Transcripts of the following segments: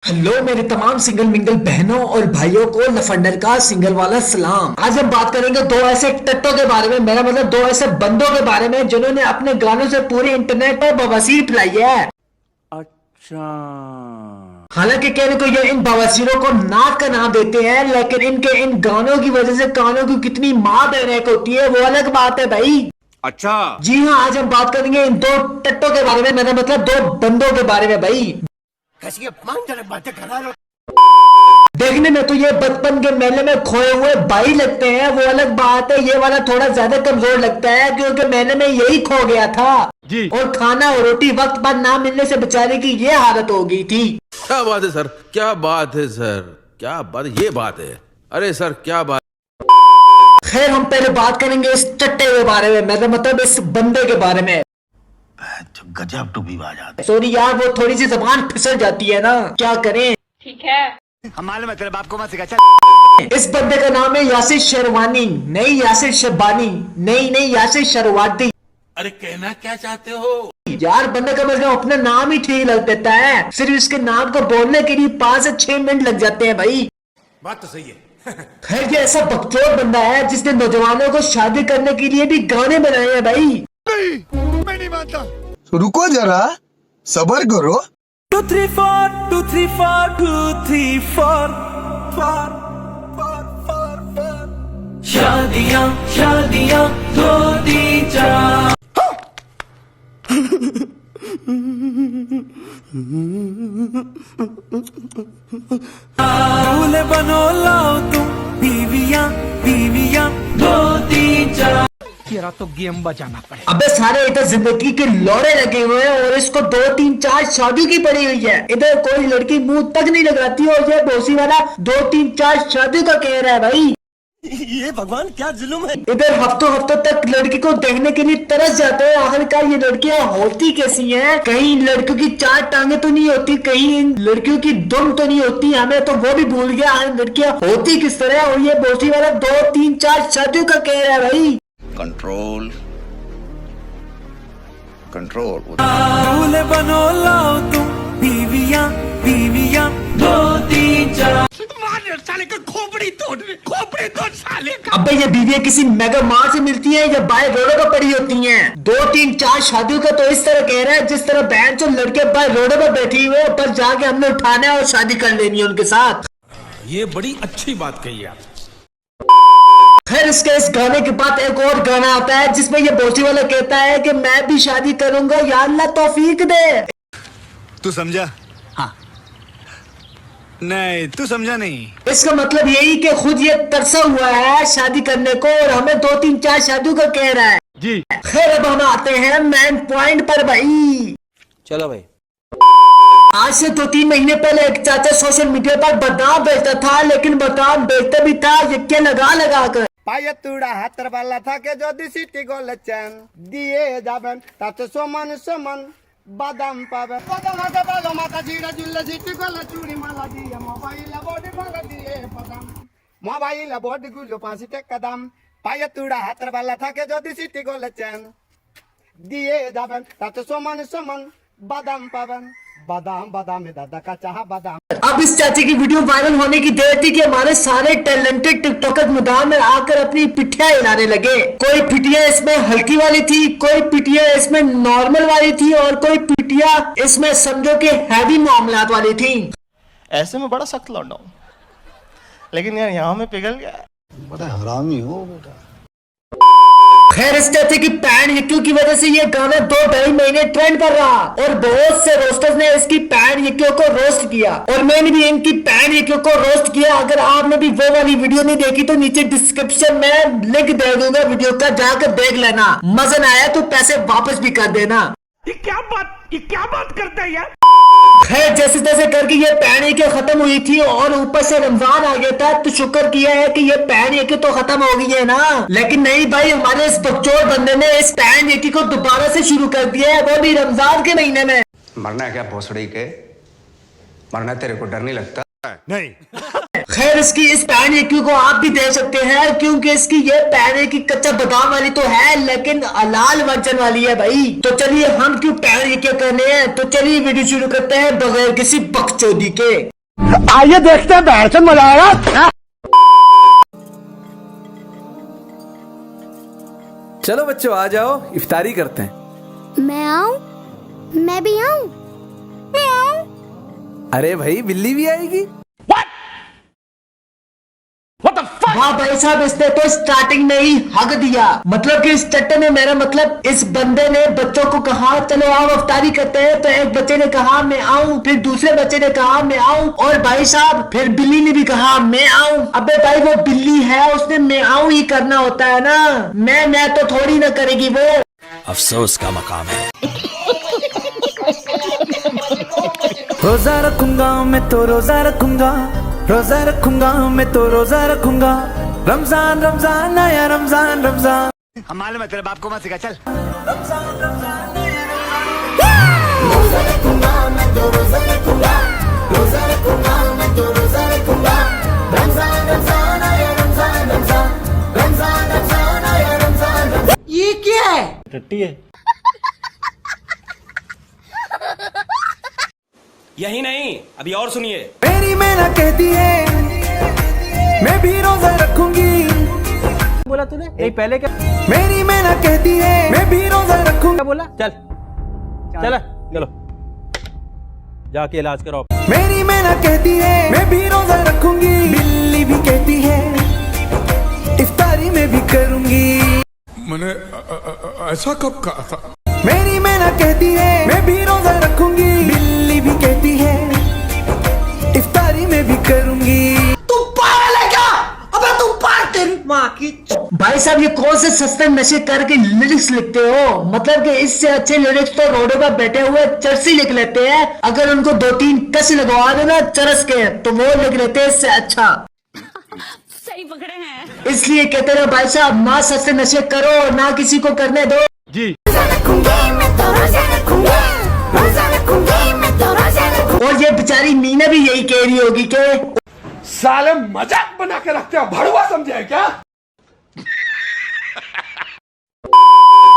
Hello मेरे तमाम single mingle बहनों और भाइयों को लफंडर का सिंगल वाला सलाम। आज हम बात करेंगे दो ऐसे टट्टों के बारे में, मेरा मतलब दो ऐसे बंदों के बारे में जिन्होंने अपने गानों से पूरे इंटरनेट पर बवासीर फैलाई है। अच्छा। हालांकि कहने को ये इन बवासीरों को नाक का नाम देते हैं, लेकिन इनके इन गानों की वजह से कानों की कितनी माँ बहन एक होती है वो अलग बात है भाई। अच्छा। जी हाँ, आज हम बात करेंगे इन दो टट्टों के बारे में, मेरा मतलब दो बंदों के बारे में भाई। कैसी अपमानजनक बातें कर रहा है। देखने में तो ये बचपन के मेले में खोए हुए भाई लगते हैं, वो अलग बात है। ये वाला थोड़ा ज्यादा कमजोर लगता है क्योंकि मेले में यही खो गया था जी। और खाना और रोटी वक्त पर ना मिलने से बेचारे की ये हालत हो गई थी। क्या बात है सर, क्या बात है सर, क्या बात, ये बात है। अरे सर क्या बात। खैर, हम पहले बात करेंगे इस टट्टे के बारे में, मेरा मतलब इस बंदे के बारे में। गजब टू भी बात। सॉरी यार, वो थोड़ी सी जबान फिसल जाती है ना, क्या करें। ठीक है। हमारे मतलब आपको मत सिखा। चल इस बंदे का नाम है यासिर शेरवानी, नहीं यासिर शबानी, नहीं यासिर शरवाती। अरे कहना क्या चाहते हो यार बंदे का मतलब अपना नाम ही ठीक लग देता है, सिर्फ इसके नाम को बोलने के लिए 5 से 6 मिनट लग जाते हैं भाई। बात तो सही है। खैर, ये ऐसा बकचोद बंदा है जिसने नौजवानों को शादी करने के लिए भी गाने बनाए हैं भाई। मैं नहीं मानता। रुको जरा, सबर करो। 2 3 4 2 3 4 2 3 4 4 शादियां शादियां 2 3 4 दूल्हे बनो लाओ तुम बीवियां बीवियां 2 3 4। तेरा तो गेम बजाना पड़ेगा। अबे सारे इधर जिंदगी के लौड़े लगे हुए हैं और इसको 2 3 4 शादी की पड़ी हुई है। इधर कोई लड़की मुंह तक नहीं लगाती और ये बोसी वाला 2 3 4 शादी का कह रहा है भाई। ये भगवान क्या जुल्म है। इधर हफ्तों हफ्तों तक लड़की को देखने के लिए तरस जाते हैं। आखिरकार ये लड़कियां होती कैसी हैं? कहीं इन लड़कियों की 4 टांगे तो नहीं होती, कहीं इन लड़कियों की दुम तो नहीं होती, हमें तो वो भी भूल गया लड़कियां होती किस तरह। और ये बोसी वाला 2 3 4 शादियों का कह रहा है भाई। Control control. दूल्हे बनो लाओ तुम बीवियां बीवियां 2 3 4। साले का खोपड़ी तोड़ साले का। अबे ये बीवियां किसी मेगा मार से मिलती हैं या बाय रोडों पर पड़ी होती हैं? 2 3 4 शादियों का तो इस तरह कह रहा है जिस तरह बहन जो लड़के बाय रोडों पर बैठी हुए हैं, पर जाके हमने उठाना है और शादी कर लेनी है उनके साथ। ये बड़ी अच्छी बात कही आप। खैर, इसके इस गाने के बाद एक और गाना आता है जिसमें ये बोसी वाला कहता है कि मैं भी शादी करूंगा, या अल्लाह तौफीक दे। तू समझा? हाँ। नहीं तू समझा नहीं। इसका मतलब यही कि खुद ये तरसा हुआ है शादी करने को और हमें 2 3 4 शादियों का कह रहा है जी। खैर, अब हम आते हैं मेन पॉइंट पर भाई। चलो भाई। आज से 2 3 महीने पहले एक चाचा सोशल मीडिया पर बादाम बेचता था, लेकिन बादाम बेचता भी था यक्के लगा कर। पायतुड़ा हातर वाला था के যদি সিটি গলেছেন দিয়ে যাবেন তাতে সমান সমান বাদাম পাবেন। বাদাম হাতে ভালো মাথা ঝিড়ে ঝুললে সিটি গলে চুড়ি মালা দিয়ে মোবাইলে বডি ভাঙা দিয়ে বাদাম মোবাইলে বডি গুলো 5 টাকা দাম। পায়তুড়া হাতের বেলা থাকে যদি সিটি গলেছেন দিয়ে যাবেন তাতে সমান সমান বাদাম পাবেন। बादाम बादाम में दादा का चाह बादाम। अब इस चाचे की वीडियो वायरल होने की देर थी कि हमारे सारे टैलेंटेड टिकटॉकर मैदान में आकर अपनी पिठियां हिलाने लगे। कोई पिटिया इसमें हल्की वाली थी, कोई पिटिया इसमें नॉर्मल वाली थी और कोई पिटिया इसमें समझो कि हैवी मामलात वाली थी। ऐसे में बड़ा सख्त लौंडा हूं, लेकिन यार यहाँ में पिघल गया। बड़ा हरामी हो बेटा। खैर, इस चाचे की पैन यक्कियों की वजह से ये गाना 2 ढाई महीने ट्रेंड कर रहा और बहुत से रोस्टर्स ने इसकी पैन यक्कियों को रोस्ट किया और मैंने भी इनकी पैन यक्कियों को रोस्ट किया। अगर आपने भी वो वाली वीडियो नहीं देखी तो नीचे डिस्क्रिप्शन में लिंक दे दूंगा वीडियो का, जाकर देख लेना। मजा ना आया तो पैसे वापस भी कर देना। ये क्या बात करता है यार। खैर, जैसे तैसे करके ये पैन यक्के खत्म हुई थी और ऊपर से रमजान आ गया था, तो शुक्र किया है कि ये पैन यक्के तो खत्म हो गई है ना। लेकिन नहीं भाई, हमारे इस बकचोद बंदे ने इस पैन यक्के को दोबारा से शुरू कर दिया है, वो भी रमजान के महीने में। मरना है क्या भोसड़ी के? मरना तेरे को डर नहीं लगता? नहीं। खैर इसकी इस पैन यक्की को आप भी दे सकते हैं, क्योंकि इसकी ये पैन यक्की कच्चा बादाम वाली तो है लेकिन लाल वर्जन वाली है भाई। तो चलिए हम क्यों पैन यक्की करने हैं, तो चलिए वीडियो शुरू करते हैं बगैर किसी बकचोदी के। आइए देखते हैं, बैठ से मजा आएगा। चलो बच्चों आ जाओ, इफ्तारी करते हैं। मैं आऊं? मैं भी आऊं? मैं आऊं? अरे भाई बिल्ली भी आएगी। वाह भाई साहब, इसने तो स्टार्टिंग में ही हक दिया। मतलब कि इस चट्टे में मेरा मतलब इस बंदे ने बच्चों को कहा चलो आओ इफ्तारी करते हैं, तो एक बच्चे ने कहा मैं आऊं, फिर दूसरे बच्चे ने कहा मैं आऊं, और भाई साहब फिर बिल्ली ने भी कहा मैं आऊं। अबे भाई वो बिल्ली है, उसने मैं आऊं ही करना होता है ना, मैं तो थोड़ी ना करेगी वो। अफसोस का मकाम है। रोजा रखूंगा मैं तो रोजा रखूंगा, रोजा रखूंगा मैं तो रोजा रखूंगा। रमजान रमजान आया रमजान रमजान। हम मालूम है तेरे बाप को मत सिखा, चल। रमजान रमजान आया रमजान। रोजा रखूंगा मैं तो रोजा रखूंगा, रोजा रखूंगा मैं तो रोजा रखूंगा। रमजान रमजान आया रमजान रमजान, रमजान रमजान आया रमजान रमजान। ये क्या है? टट्टी है। यही नहीं, अभी और सुनिए। मेरी मैना कहती है मैं भी रोजा रखूंगी। बोला तूने? एक पहले क्या? मेरी मैना कहती है मैं भी रोजा रखूंगी। क्या बोला? चल चल चलो जाके इलाज कराओ। मेरी मैना कहती है मैं भी रोजा रखूंगी। बिल्ली भी कहती है इफ्तारी में भी करूंगी। मैंने ऐसा कब कहा था? मेरी मैना कहती है मैं भी रोजा रखूंगी। बिल्ली भी कहती है इफ्तारी में भी करूंगी। तू पागल है क्या? अबे तू पागल, तेरी माँ की। भाई साहब ये कौन से सस्ते नशे करके लिरिक्स लिखते हो? मतलब कि इससे अच्छे लिरिक्स तो रोडों पर बैठे हुए चरसी लिख लेते हैं। अगर उनको 2-3 कस लगवा देना चरस के, तो वो लिख लेते हैं इससे अच्छा। सही पकड़े हैं। इसलिए कहते रहो भाई साहब, ना सस्ते नशे करो ना किसी को करने दो जी। रोजा रखूंगी मैं तो रोजा रखूंगा, रोजा रखूंगी मैं तो रोजा रखूंगा। और ये बेचारी मीना भी यही कह रही होगी कि साले मजाक बना के रखते हो, भड़वा समझे क्या?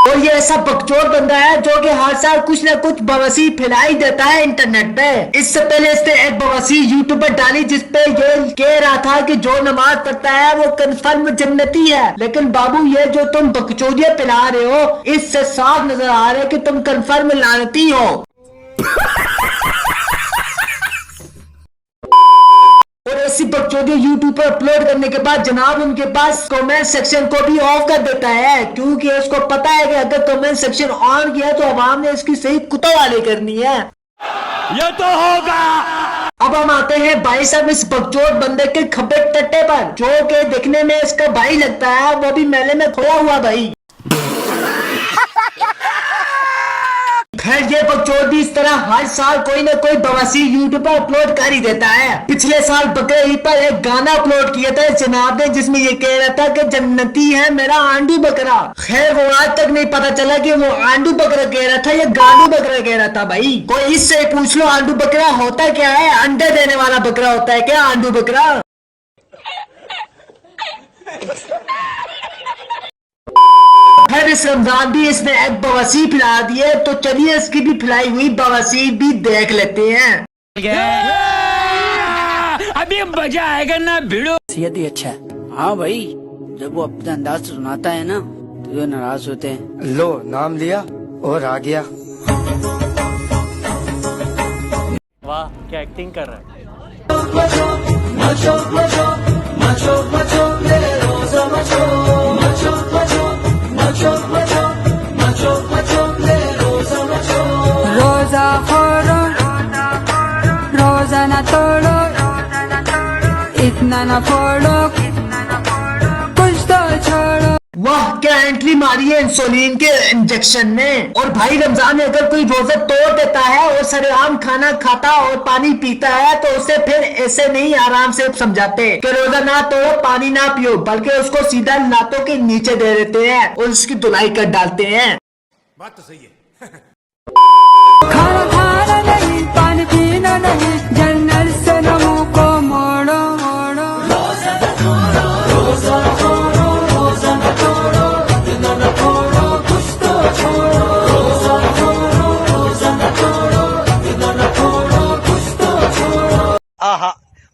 और ये ऐसा बकचोद बंदा है जो कि हर साल कुछ ना कुछ बवासीर फैलाई देता है इंटरनेट पे। इससे पहले इसने एक बवासीर यूट्यूब पर डाली जिसपे ये कह रहा था कि जो नमाज पढ़ता है वो कंफर्म जन्नती है। लेकिन बाबू ये जो तुम बकचोदियां पिला रहे हो, इससे साफ नजर आ रहा है कि तुम कंफर्म लानती हो। और ऐसी बकचोदी यूट्यूब पर अपलोड करने के बाद जनाब उनके पास कमेंट सेक्शन को भी ऑफ कर देता है, क्योंकि उसको पता है कि अगर कमेंट सेक्शन ऑन किया तो आवाम ने इसकी सही कुतवाली करनी है। ये तो होगा। अब हम आते हैं भाई साहब इस बकचोद बंदे के खब्बे टट्टे पर, जो कि दिखने में इसका भाई लगता है, वो भी मेले में खोया हुआ भाई। खैर ये बकचोद भी इस तरह हर साल कोई ना कोई बवासीर यूट्यूब पर अपलोड कर ही देता है। पिछले साल बकरे ईद पर एक गाना अपलोड किया था जनाब ने, जिसमें ये कह रहा था कि जन्नती है मेरा आंडू बकरा। खैर वो आज तक नहीं पता चला कि वो आंडू बकरा कह रहा था या गांडू बकरा कह रहा था भाई। कोई इससे पूछ लो आंडू बकरा होता क्या है? अंडे देने वाला बकरा होता है क्या आंडू बकरा? खैर इस रमजान भी इसने एक बवासीर पिला दी है, तो चलिए इसकी भी पिलाई हुई बवासीर भी देख लेते हैं। अभी मजा आएगा ना भिड़ो। सेहत ही अच्छा है। हाँ भाई, जब वो अपना अंदाज सुनाता है ना तो जो नाराज होते हैं। लो नाम लिया और आ गया। वाह क्या एक्टिंग कर रहा है। रोजा खोलो, रोजा न तोड़ो, इतना न फोड़ो, कुछ तो छोड़ो। वाह क्या एंट्री मारी है इंसुलिन के इंजेक्शन ने। और भाई रमजान में अगर कोई रोजा तोड़ देता है और सरेआम खाना खाता और पानी पीता है, तो उसे फिर ऐसे नहीं आराम से समझाते कि रोजा ना तोड़ो पानी ना पियो, बल्कि उसको सीधा लातों के नीचे दे देते हैं और उसकी धुलाई कर डालते हैं। बात तो सही है। खाना खाना नहीं, पानी पीना नहीं, जन्नत से मुंह को मोड़ो मोड़ो।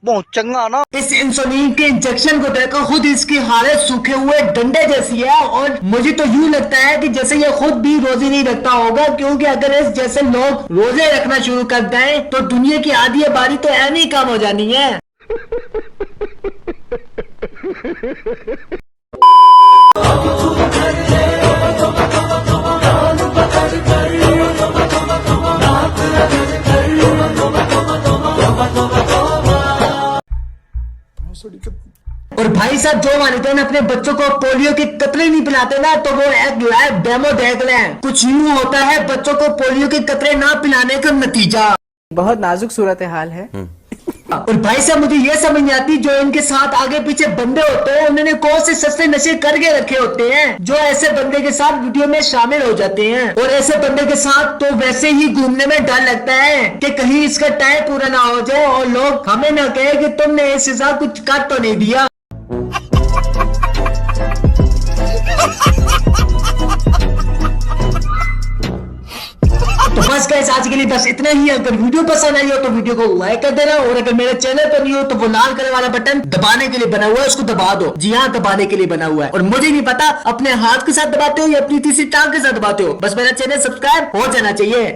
बहुत चंगा ना। इस इंसुलिन के इंजेक्शन को देखकर खुद इसकी हालत सूखे हुए डंडे जैसी है, और मुझे तो यूं लगता है कि जैसे ये खुद भी रोजे नहीं रखता होगा, क्योंकि अगर इस जैसे लोग रोजे रखना शुरू कर दें तो दुनिया की आधी आबादी तो ऐनी कम हो जानी है। और भाई साहब, जो वालिदैन अपने बच्चों को पोलियो के कतरे नहीं पिलाते ना, तो वो एक लाइव डेमो देख लें। कुछ यूं होता है बच्चों को पोलियो के कतरे ना पिलाने का नतीजा। बहुत नाजुक सूरत हाल है। और भाई साहब, मुझे ये समझ नहीं आती, जो इनके साथ आगे पीछे बंदे होते हैं उन्होंने कौन से सस्ते नशे करके रखे होते हैं जो ऐसे बंदे के साथ वीडियो में शामिल हो जाते हैं। और ऐसे बंदे के साथ तो वैसे ही घूमने में डर लगता है कि कहीं इसका टाइम पूरा ना हो जाए और लोग हमें ना कहे कि तुमने इस हिसाब कुछ काट तो नहीं दिया। तो बस गाइस, आज के लिए बस इतना ही। अगर वीडियो पसंद आई हो तो वीडियो को लाइक कर देना, और अगर मेरे चैनल पर नहीं हो तो वो लाल कलर वाला बटन दबाने के लिए बना हुआ है, उसको दबा दो। जी हाँ, दबाने के लिए बना हुआ है। और मुझे नहीं पता अपने हाथ के साथ दबाते हो या अपनी तीसरी टांग के साथ दबाते हो, बस मेरा चैनल सब्सक्राइब हो जाना चाहिए।